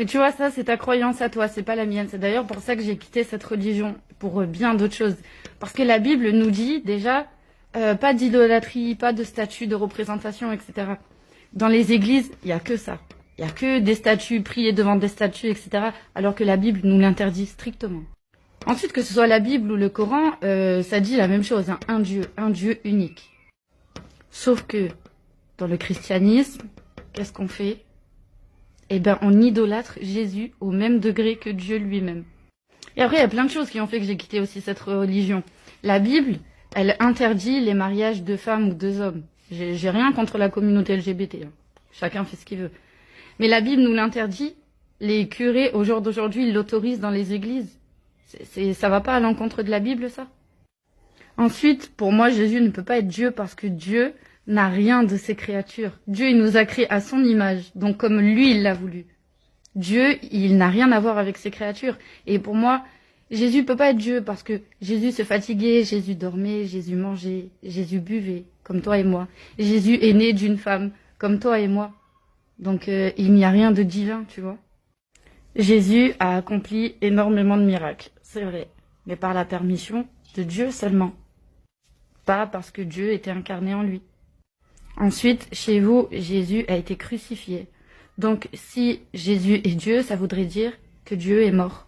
Mais tu vois, ça, c'est ta croyance à toi, c'est pas la mienne. C'est d'ailleurs pour ça que j'ai quitté cette religion, pour bien d'autres choses. Parce que la Bible nous dit déjà, pas d'idolâtrie, pas de statues, de représentation, etc. Dans les églises, il y a que ça. Il y a que des statues, prier devant des statues, etc. Alors que la Bible nous l'interdit strictement. Ensuite, que ce soit la Bible ou le Coran, ça dit la même chose, hein, un Dieu unique. Sauf que dans le christianisme, qu'est-ce qu'on fait? Eh ben, on idolâtre Jésus au même degré que Dieu lui-même. Et après, il y a plein de choses qui ont fait que j'ai quitté aussi cette religion. La Bible, elle interdit les mariages de femmes ou de hommes. J'ai rien contre la communauté LGBT. Hein. Chacun fait ce qu'il veut. Mais la Bible nous l'interdit. Les curés, au jour d'aujourd'hui, ils l'autorisent dans les églises. Ça va pas à l'encontre de la Bible, ça? Ensuite, pour moi, Jésus ne peut pas être Dieu parce que Dieu n'a rien de ses créatures. Dieu, il nous a créés à son image, donc comme lui, il l'a voulu. Dieu, il n'a rien à voir avec ses créatures. Et pour moi, Jésus peut pas être Dieu parce que Jésus se fatiguait, Jésus dormait, Jésus mangeait, Jésus buvait, comme toi et moi. Jésus est né d'une femme, comme toi et moi. Donc il n'y a rien de divin, tu vois. Jésus a accompli énormément de miracles, c'est vrai, mais par la permission de Dieu seulement. Pas parce que Dieu était incarné en lui. Ensuite, chez vous, Jésus a été crucifié. Donc, si Jésus est Dieu, ça voudrait dire que Dieu est mort.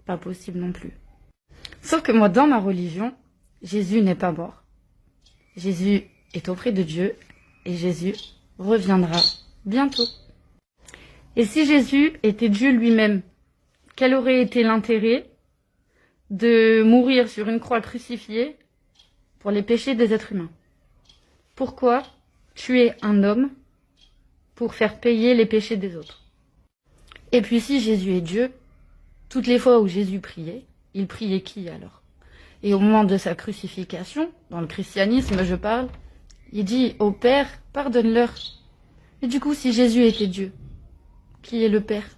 Pas possible non plus. Sauf que moi, dans ma religion, Jésus n'est pas mort. Jésus est auprès de Dieu et Jésus reviendra bientôt. Et si Jésus était Dieu lui-même, quel aurait été l'intérêt de mourir sur une croix crucifiée pour les péchés des êtres humains? Pourquoi tuer un homme pour faire payer les péchés des autres? Et puis si Jésus est Dieu, toutes les fois où Jésus priait, il priait qui alors? Et au moment de sa crucifixion, dans le christianisme je parle, il dit au Père, pardonne-leur. Et du coup, si Jésus était Dieu, qui est le Père?